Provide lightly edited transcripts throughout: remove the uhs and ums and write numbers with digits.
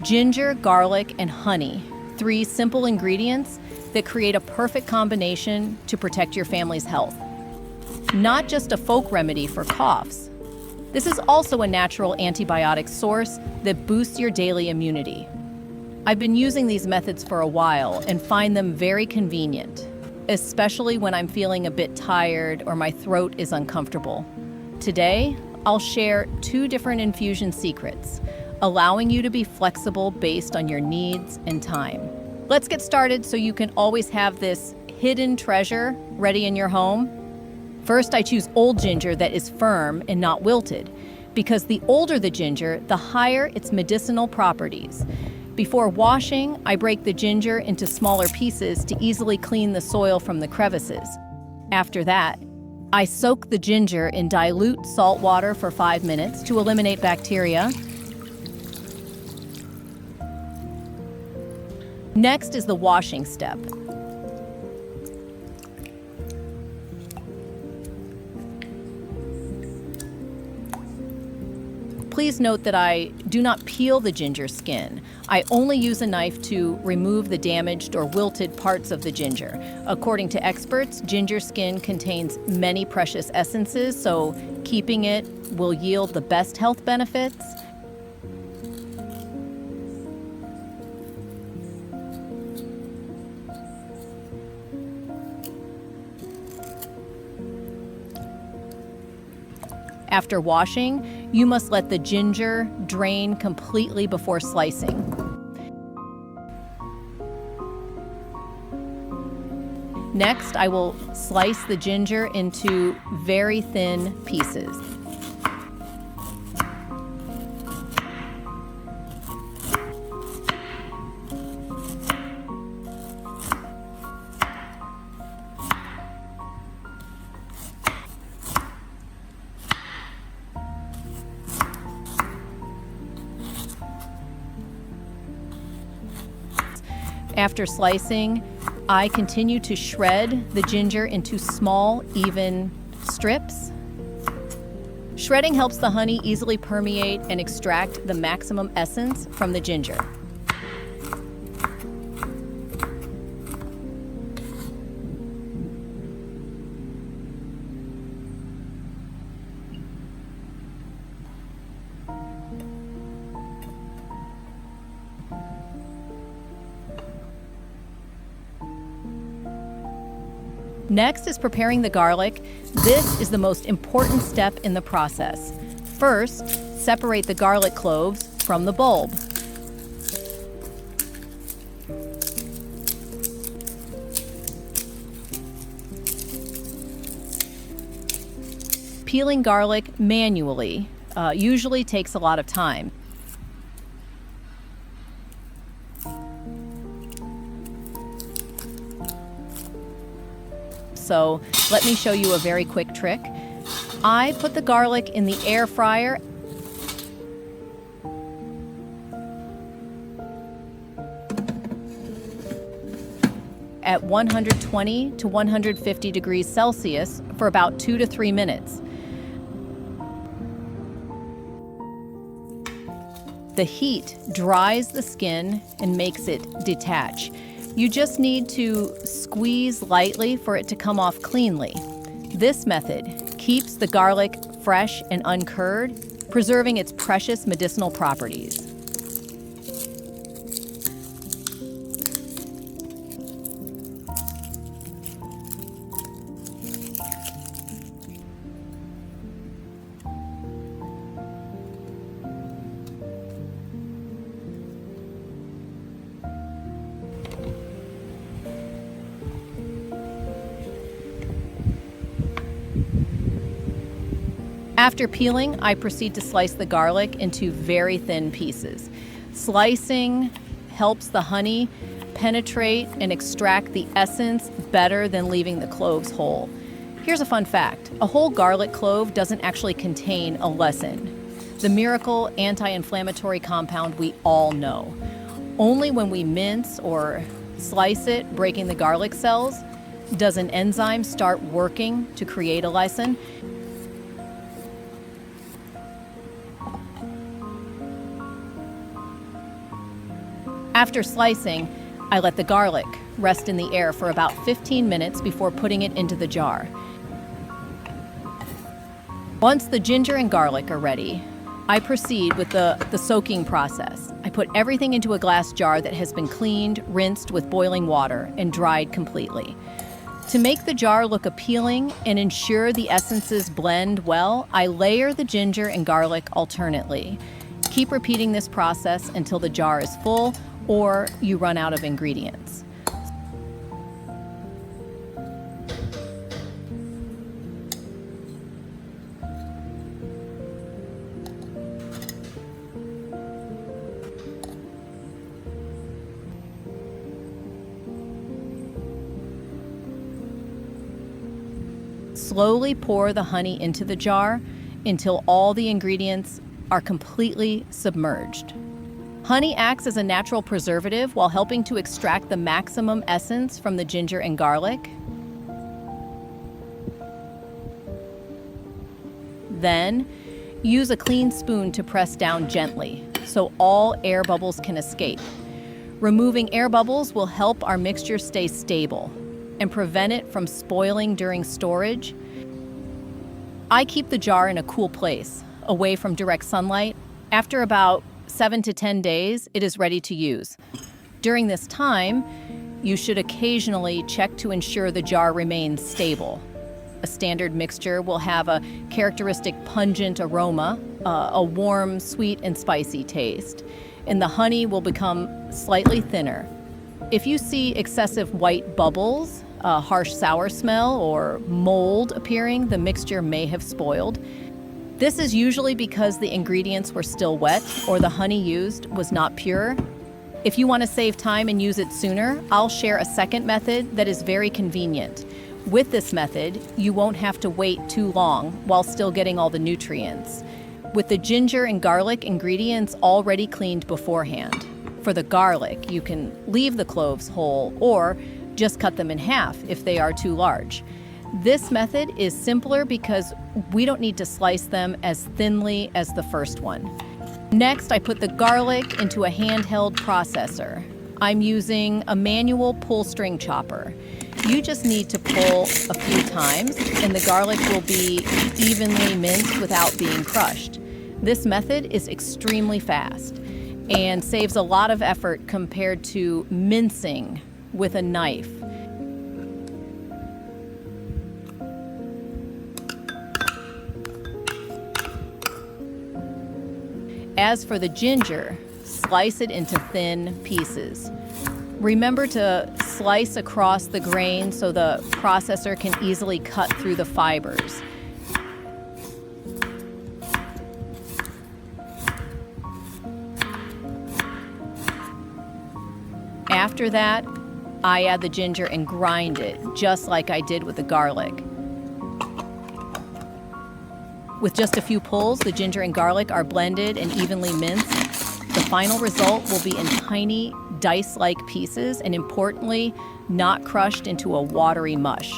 Ginger, garlic, and honey, 3 simple ingredients that create a perfect combination to protect your family's health. Not just a folk remedy for coughs. This is also a natural antibiotic source that boosts your daily immunity. I've been using these methods for a while and find them very convenient, especially when I'm feeling a bit tired or my throat is uncomfortable. Today, I'll share 2 different infusion secrets, allowing you to be flexible based on your needs and time. Let's get started so you can always have this hidden treasure ready in your home. First, I choose old ginger that is firm and not wilted, because the older the ginger, the higher its medicinal properties. Before washing, I break the ginger into smaller pieces to easily clean the soil from the crevices. After that, I soak the ginger in dilute salt water for 5 minutes to eliminate bacteria. Next is the washing step. Please note that I do not peel the ginger skin. I only use a knife to remove the damaged or wilted parts of the ginger. According to experts, ginger skin contains many precious essences, so keeping it will yield the best health benefits. After washing, you must let the ginger drain completely before slicing. Next, I will slice the ginger into very thin pieces. After slicing, I continue to shred the ginger into small, even strips. Shredding helps the honey easily permeate and extract the maximum essence from the ginger. Next is preparing the garlic. This is the most important step in the process. First, separate the garlic cloves from the bulb. Peeling garlic manually usually takes a lot of time. So let me show you a very quick trick. I put the garlic in the air fryer at 120 to 150 degrees Celsius for about 2 to 3 minutes. The heat dries the skin and makes it detach. You just need to squeeze lightly for it to come off cleanly. This method keeps the garlic fresh and uncurred, preserving its precious medicinal properties. After peeling, I proceed to slice the garlic into very thin pieces. Slicing helps the honey penetrate and extract the essence better than leaving the cloves whole. Here's a fun fact. A whole garlic clove doesn't actually contain allicin, the miracle anti-inflammatory compound we all know. Only when we mince or slice it, breaking the garlic cells, does an enzyme start working to create allicin. After slicing, I let the garlic rest in the air for about 15 minutes before putting it into the jar. Once the ginger and garlic are ready, I proceed with the soaking process. I put everything into a glass jar that has been cleaned, rinsed with boiling water, and dried completely. To make the jar look appealing and ensure the essences blend well, I layer the ginger and garlic alternately. Keep repeating this process until the jar is full or you run out of ingredients. Slowly pour the honey into the jar until all the ingredients are completely submerged. Honey acts as a natural preservative while helping to extract the maximum essence from the ginger and garlic. Then, use a clean spoon to press down gently so all air bubbles can escape. Removing air bubbles will help our mixture stay stable and prevent it from spoiling during storage. I keep the jar in a cool place, away from direct sunlight. After about 7 to 10 days, it is ready to use. During this time, you should occasionally check to ensure the jar remains stable. A standard mixture will have a characteristic pungent aroma, a warm, sweet, and spicy taste, and the honey will become slightly thinner. If you see excessive white bubbles, a harsh sour smell, or mold appearing, the mixture may have spoiled. This is usually because the ingredients were still wet or the honey used was not pure. If you want to save time and use it sooner, I'll share a second method that is very convenient. With this method, you won't have to wait too long while still getting all the nutrients. With the ginger and garlic ingredients already cleaned beforehand. For the garlic, you can leave the cloves whole or just cut them in half if they are too large. This method is simpler because we don't need to slice them as thinly as the first one. Next, I put the garlic into a handheld processor. I'm using a manual pull string chopper. You just need to pull a few times and the garlic will be evenly minced without being crushed. This method is extremely fast and saves a lot of effort compared to mincing with a knife. As for the ginger, slice it into thin pieces. Remember to slice across the grain so the processor can easily cut through the fibers. After that, I add the ginger and grind it, just like I did with the garlic. With just a few pulls, the ginger and garlic are blended and evenly minced. The final result will be in tiny, dice-like pieces and, importantly, not crushed into a watery mush.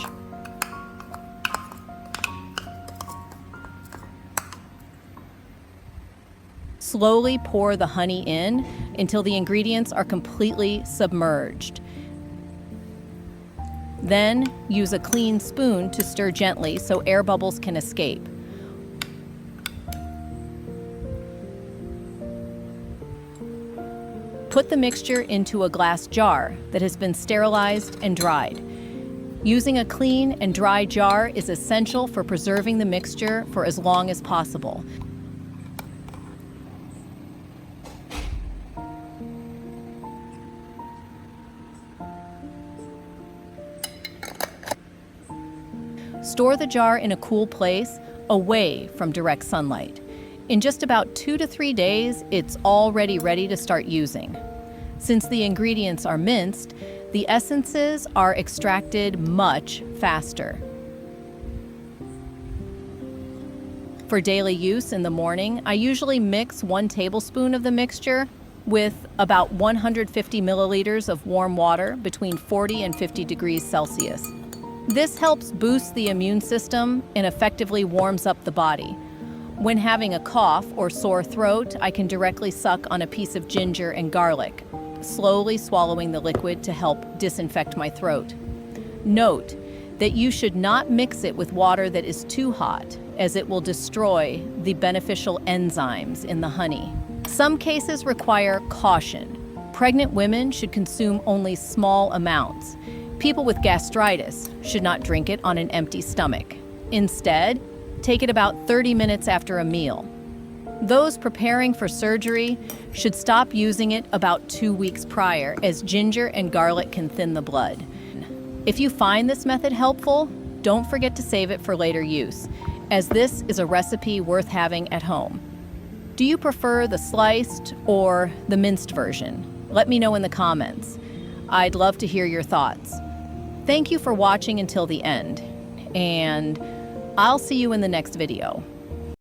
Slowly pour the honey in until the ingredients are completely submerged. Then use a clean spoon to stir gently so air bubbles can escape. Put the mixture into a glass jar that has been sterilized and dried. Using a clean and dry jar is essential for preserving the mixture for as long as possible. Store the jar in a cool place, away from direct sunlight. In just about 2 to 3 days, it's already ready to start using. Since the ingredients are minced, the essences are extracted much faster. For daily use in the morning, I usually mix 1 tablespoon of the mixture with about 150 milliliters of warm water between 40 and 50 degrees Celsius. This helps boost the immune system and effectively warms up the body. When having a cough or sore throat, I can directly suck on a piece of ginger and garlic, slowly swallowing the liquid to help disinfect my throat. Note that you should not mix it with water that is too hot, as it will destroy the beneficial enzymes in the honey. Some cases require caution. Pregnant women should consume only small amounts. People with gastritis should not drink it on an empty stomach. Instead, take it about 30 minutes after a meal. Those preparing for surgery should stop using it about 2 weeks prior, as ginger and garlic can thin the blood. If you find this method helpful, don't forget to save it for later use, as this is a recipe worth having at home. Do you prefer the sliced or the minced version? Let me know in the comments. I'd love to hear your thoughts. Thank you for watching until the end, and I'll see you in the next video.